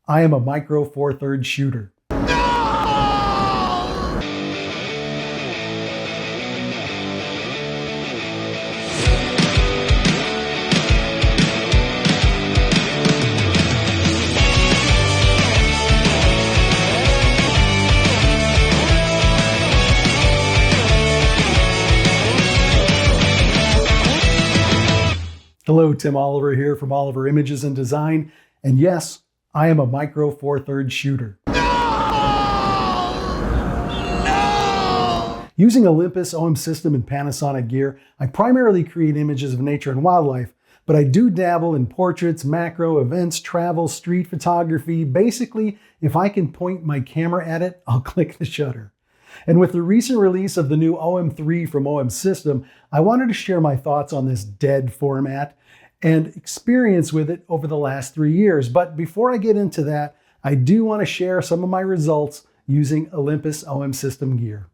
I am a micro four-thirds shooter. Hello, Tim Oliver here from OliverImages and Design, and yes, I am a micro four-thirds shooter. No! Using Olympus, OM SYSTEM and Panasonic gear, I primarily create images of nature and wildlife, but I do dabble in portraits, macro, events, travel, street photography. Basically, if I can point my camera at it, I'll click the shutter. And with the recent release of the new OM3 from OM System, I wanted to share my thoughts on this dead format and experience with it over the last 3 years. But before I get into that, I do want to share some of my results using Olympus OM System gear.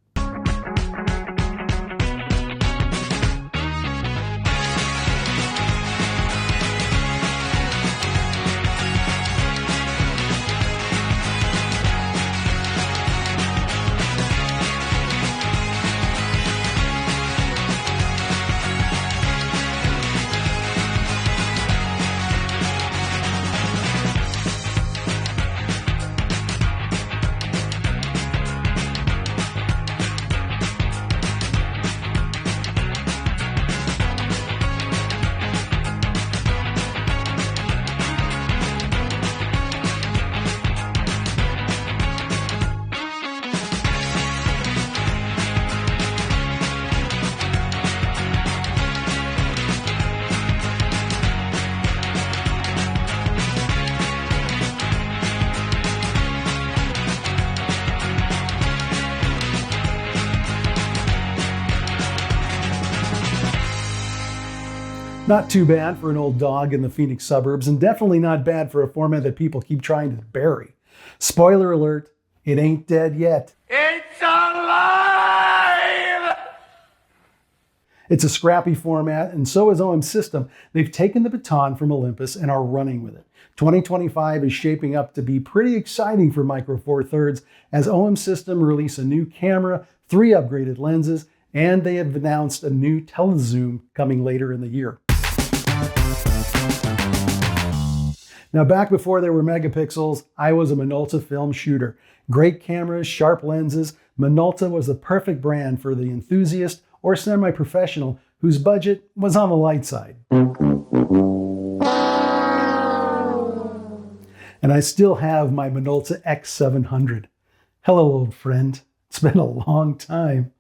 Not too bad for an old dog in the Phoenix suburbs, and definitely not bad for a format that people keep trying to bury. Spoiler alert, it ain't dead yet. It's alive! It's a scrappy format, and so is OM System. They've taken the baton from Olympus and are running with it. 2025 is shaping up to be pretty exciting for Micro Four Thirds as OM System release a new camera, 3 upgraded lenses, and they have announced a new telezoom coming later in the year. Now, back before there were megapixels, I was a Minolta film shooter. Great cameras, sharp lenses. Minolta was the perfect brand for the enthusiast or semi-professional whose budget was on the light side. And I still have my Minolta X700. Hello, old friend. It's been a long time.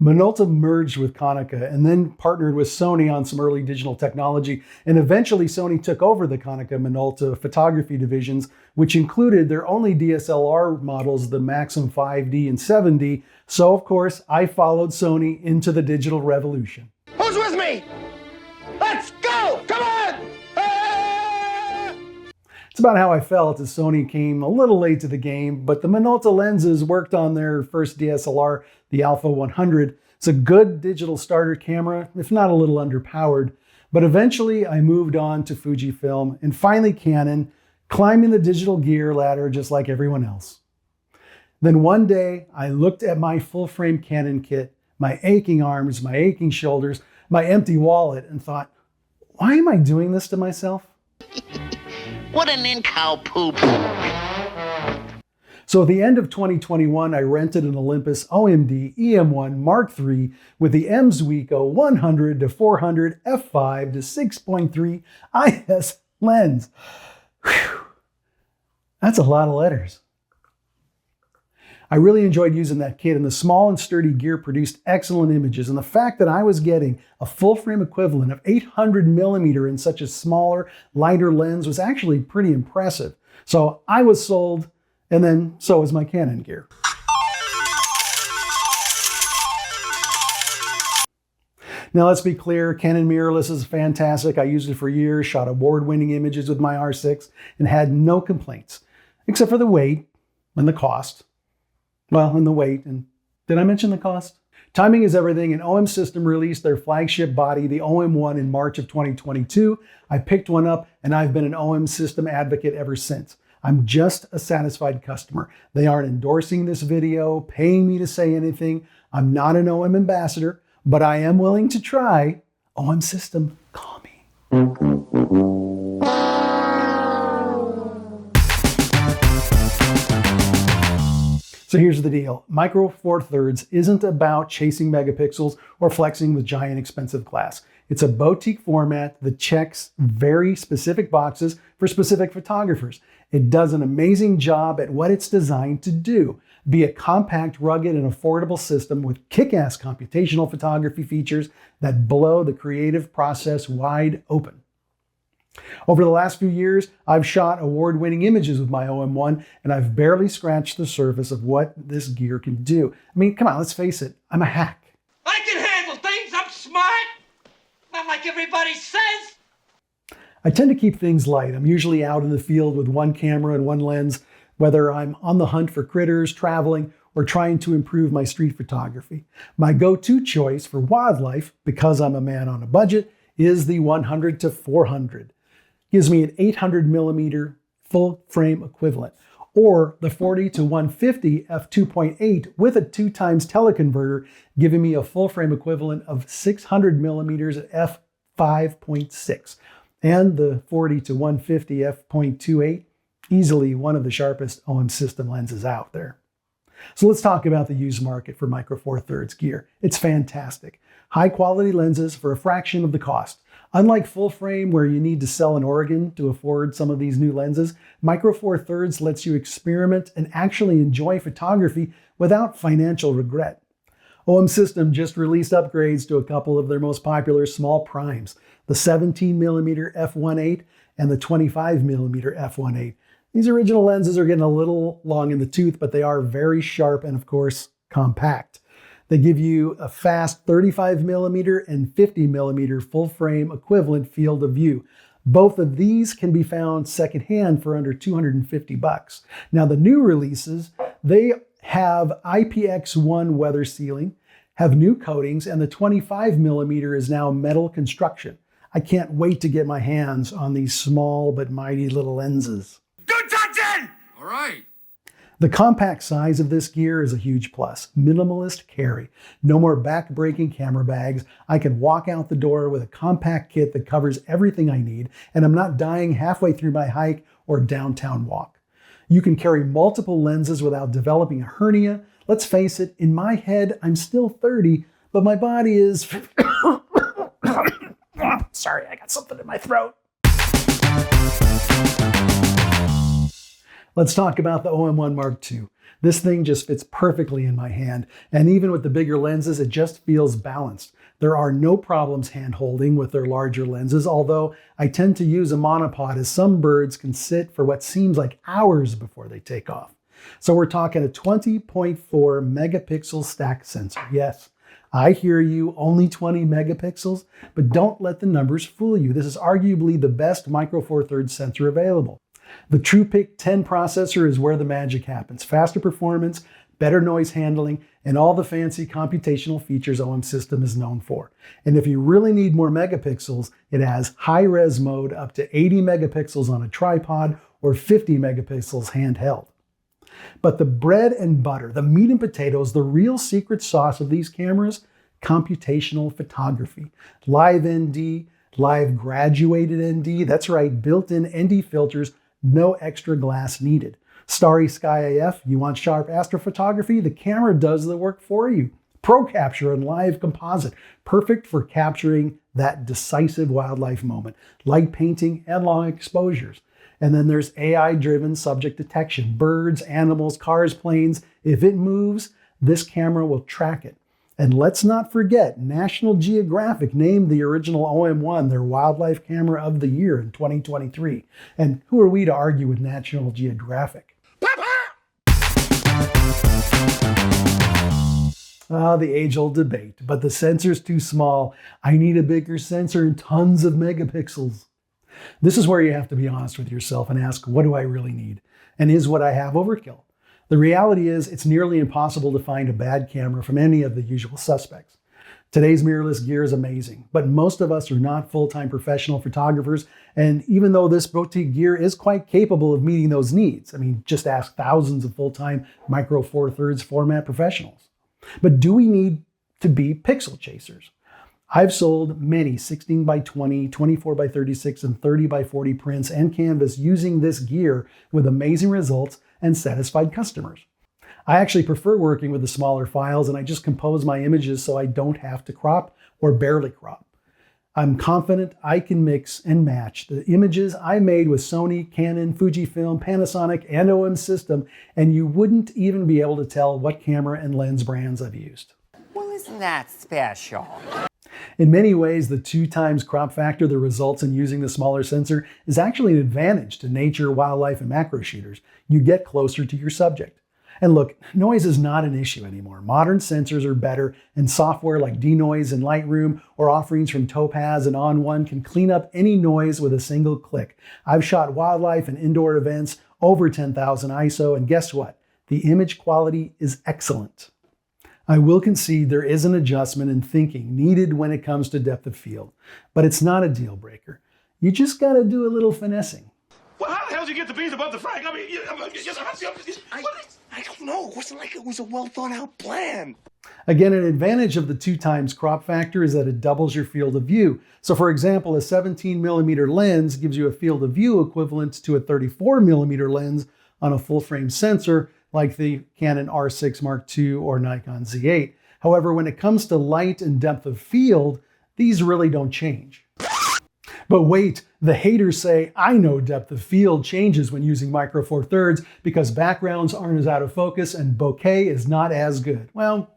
Minolta merged with Konica and then partnered with Sony on some early digital technology, and eventually Sony took over the Konica Minolta photography divisions, which included their only DSLR models, the Maxim 5D and 7D. So of course, I followed Sony into the digital revolution. Who's with me? Let's go! Come on! It's about how I felt as Sony came a little late to the game, but the Minolta lenses worked on their first DSLR, the Alpha 100. It's a good digital starter camera, if not a little underpowered. But eventually I moved on to Fujifilm and finally Canon, climbing the digital gear ladder just like everyone else. Then one day I looked at my full-frame Canon kit, my aching arms, my aching shoulders, my empty wallet, and thought, why am I doing this to myself? What an in-cow-poop. So at the end of 2021, I rented an Olympus OMD EM1 Mark III with the Mzuiko 100 to 400 f5 to 6.3 IS lens. Whew. That's a lot of letters. I really enjoyed using that kit, and the small and sturdy gear produced excellent images, and the fact that I was getting a full frame equivalent of 800mm in such a smaller, lighter lens was actually pretty impressive. So I was sold, and then so was my Canon gear. Now let's be clear, Canon mirrorless is fantastic. I used it for years, shot award-winning images with my R6, and had no complaints, except for the weight and the cost. Well, and the weight, and did I mention the cost? Timing is everything, and OM System released their flagship body, the OM1, in March of 2022. I picked one up, and I've been an OM System advocate ever since. I'm just a satisfied customer. They aren't endorsing this video, paying me to say anything. I'm not an OM ambassador, but I am willing to try. OM System, call me. So here's the deal. Micro Four Thirds isn't about chasing megapixels or flexing with giant expensive glass. It's a boutique format that checks very specific boxes for specific photographers. It does an amazing job at what it's designed to do. Be a compact, rugged, and affordable system with kick-ass computational photography features that blow the creative process wide open. Over the last few years, I've shot award-winning images with my OM1, and I've barely scratched the surface of what this gear can do. I mean, come on, let's face it, I'm a hack. I can handle things. I'm smart. Not like everybody says. I tend to keep things light. I'm usually out in the field with one camera and one lens, whether I'm on the hunt for critters, traveling, or trying to improve my street photography. My go-to choice for wildlife, because I'm a man on a budget, is the 100 to 400. Gives me an 800 millimeter full frame equivalent, or the 40 to 150 f2.8 with a 2x teleconverter, giving me a full frame equivalent of 600 millimeters at f5.6, and the 40 to 150 f.28, easily one of the sharpest OM System lenses out there. So let's talk about the used market for Micro Four Thirds gear. It's fantastic. High quality lenses for a fraction of the cost. Unlike full frame, where you need to sell an organ to afford some of these new lenses, Micro Four Thirds lets you experiment and actually enjoy photography without financial regret. OM System just released upgrades to a couple of their most popular small primes, the 17mm f1.8 and the 25mm f1.8. These original lenses are getting a little long in the tooth, but they are very sharp and, of course, compact. They give you a fast 35mm and 50mm full frame equivalent field of view. Both of these can be found secondhand for under $250. Now the new releases, they have IPX1 weather sealing, have new coatings, and the 25mm is now metal construction. I can't wait to get my hands on these small but mighty little lenses. Good touching! All right. The compact size of this gear is a huge plus. Minimalist carry. No more back-breaking camera bags. I can walk out the door with a compact kit that covers everything I need, and I'm not dying halfway through my hike or downtown walk. You can carry multiple lenses without developing a hernia. Let's face it, in my head, I'm still 30, but my body is... Sorry, I got something in my throat. Let's talk about the OM1 Mark II. This thing just fits perfectly in my hand, and even with the bigger lenses, it just feels balanced. There are no problems hand-holding with their larger lenses, although I tend to use a monopod, as some birds can sit for what seems like hours before they take off. So we're talking a 20.4 megapixel stack sensor. Yes, I hear you, only 20 megapixels, but don't let the numbers fool you. This is arguably the best Micro Four Thirds sensor available. The TruePic 10 processor is where the magic happens. Faster performance, better noise handling, and all the fancy computational features OM System is known for. And if you really need more megapixels, it has high-res mode up to 80 megapixels on a tripod or 50 megapixels handheld. But the bread and butter, the meat and potatoes, the real secret sauce of these cameras, computational photography. Live ND, live graduated ND, that's right, built-in ND filters, no extra glass needed. Starry Sky AF, you want sharp astrophotography? The camera does the work for you. Pro Capture and Live Composite, perfect for capturing that decisive wildlife moment. Light painting and long exposures. And then there's AI-driven subject detection. Birds, animals, cars, planes. If it moves, this camera will track it. And let's not forget, National Geographic named the original OM1 their Wildlife Camera of the Year in 2023. And who are we to argue with National Geographic? The age-old debate, but the sensor's too small. I need a bigger sensor and tons of megapixels. This is where you have to be honest with yourself and ask, what do I really need? And is what I have overkill? The reality is it's nearly impossible to find a bad camera from any of the usual suspects. Today's mirrorless gear is amazing, but most of us are not full-time professional photographers, and even though this boutique gear is quite capable of meeting those needs, I mean, just ask thousands of full-time Micro Four Thirds format professionals. But do we need to be pixel chasers? I've sold many 16 by 20, 24 by 36, and 30 by 40 prints and canvas using this gear with amazing results and satisfied customers. I actually prefer working with the smaller files, and I just compose my images so I don't have to crop or barely crop. I'm confident I can mix and match the images I made with Sony, Canon, Fujifilm, Panasonic, and OM System, and you wouldn't even be able to tell what camera and lens brands I've used. Well, isn't that special? In many ways, the 2x crop factor that results in using the smaller sensor is actually an advantage to nature, wildlife, and macro shooters. You get closer to your subject. And look, noise is not an issue anymore. Modern sensors are better, and software like Denoise and Lightroom or offerings from Topaz and On1 can clean up any noise with a single click. I've shot wildlife and indoor events over 10,000 ISO, and guess what? The image quality is excellent. I will concede there is an adjustment in thinking needed when it comes to depth of field, but it's not a deal breaker. You just gotta do a little finessing. Well, how the hell did you get the beans above the fry? I mean, I don't know. It wasn't like it was a well thought out plan. Again, an advantage of the 2x crop factor is that it doubles your field of view. So for example, a 17mm lens gives you a field of view equivalent to a 34mm lens on a full frame sensor like the Canon R6 Mark II or Nikon Z8. However, when it comes to light and depth of field, these really don't change. But wait, the haters say, I know depth of field changes when using Micro Four Thirds because backgrounds aren't as out of focus and bokeh is not as good. Well,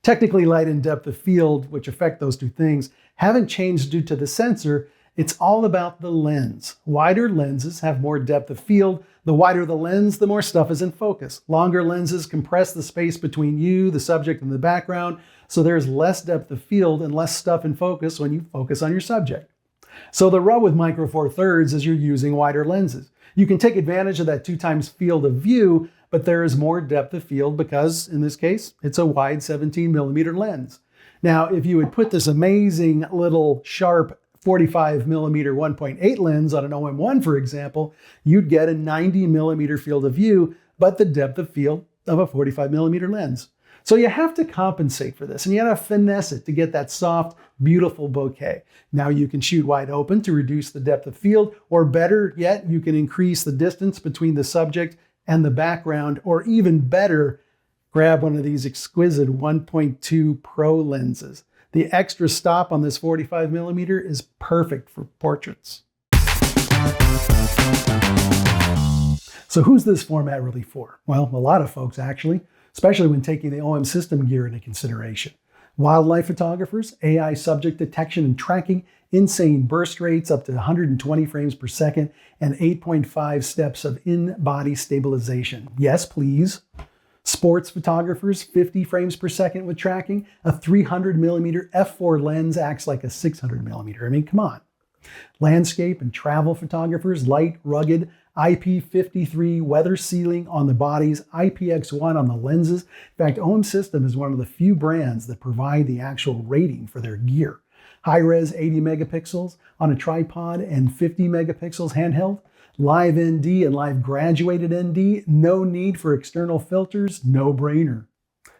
technically light and depth of field, which affect those two things, haven't changed due to the sensor. It's all about the lens. Wider lenses have more depth of field. The wider the lens, the more stuff is in focus. Longer lenses compress the space between you, the subject, and the background, so there's less depth of field and less stuff in focus when you focus on your subject. So the rub with Micro Four Thirds is you're using wider lenses. You can take advantage of that 2x field of view, but there is more depth of field because, in this case, it's a wide 17mm lens. Now, if you would put this amazing little sharp 45mm 1.8 lens on an OM1, for example, you'd get a 90mm field of view, but the depth of field of a 45mm lens. So you have to compensate for this, and you gotta finesse it to get that soft, beautiful bokeh. Now you can shoot wide open to reduce the depth of field, or better yet, you can increase the distance between the subject and the background, or even better, grab one of these exquisite 1.2 Pro lenses. The extra stop on this 45mm is perfect for portraits. So who's this format really for? Well, a lot of folks actually, especially when taking the OM system gear into consideration. Wildlife photographers, AI subject detection and tracking, insane burst rates up to 120 frames per second, and 8.5 steps of in-body stabilization. Yes, please. Sports photographers, 50 frames per second with tracking. A 300mm f4 lens acts like a 600mm. I mean, come on. Landscape and travel photographers, light, rugged, IP53 weather sealing on the bodies, IPX1 on the lenses. In fact, OM System is one of the few brands that provide the actual rating for their gear. High-res 80 megapixels on a tripod and 50 megapixels handheld. Live ND and live graduated ND, no need for external filters, no brainer.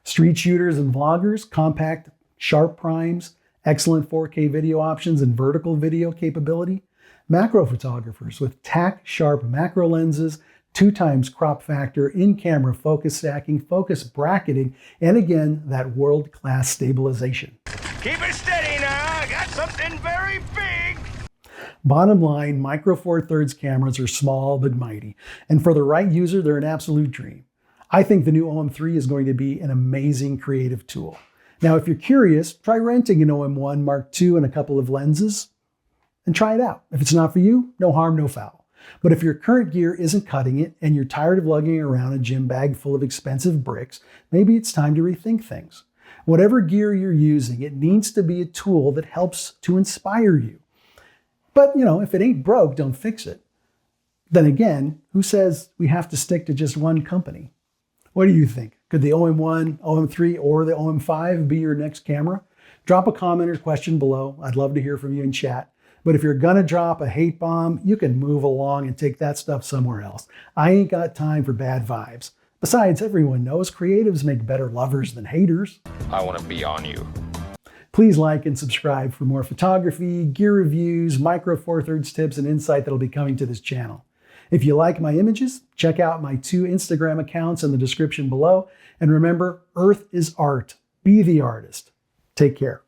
Street shooters and vloggers, compact, sharp primes, excellent 4K video options and vertical video capability. Macro photographers with tack-sharp macro lenses, 2x crop factor, in-camera focus stacking, focus bracketing, and again, that world-class stabilization. Keep it steady now. I got something very big. Bottom line, Micro Four Thirds cameras are small but mighty, and for the right user, they're an absolute dream. I think the new OM3 is going to be an amazing creative tool. Now, if you're curious, try renting an OM1 Mark II and a couple of lenses, and try it out. If it's not for you, no harm, no foul. But if your current gear isn't cutting it and you're tired of lugging around a gym bag full of expensive bricks, maybe it's time to rethink things. Whatever gear you're using, it needs to be a tool that helps to inspire you. But, if it ain't broke, don't fix it. Then again, who says we have to stick to just one company? What do you think? Could the OM1, OM3, or the OM5 be your next camera? Drop a comment or question below. I'd love to hear from you in chat. But if you're gonna drop a hate bomb, you can move along and take that stuff somewhere else. I ain't got time for bad vibes. Besides, everyone knows creatives make better lovers than haters. I want to be on you. Please like and subscribe for more photography, gear reviews, Micro Four Thirds tips, and insight that'll be coming to this channel. If you like my images, check out my 2 Instagram accounts in the description below. And remember, Earth is art. Be the artist. Take care.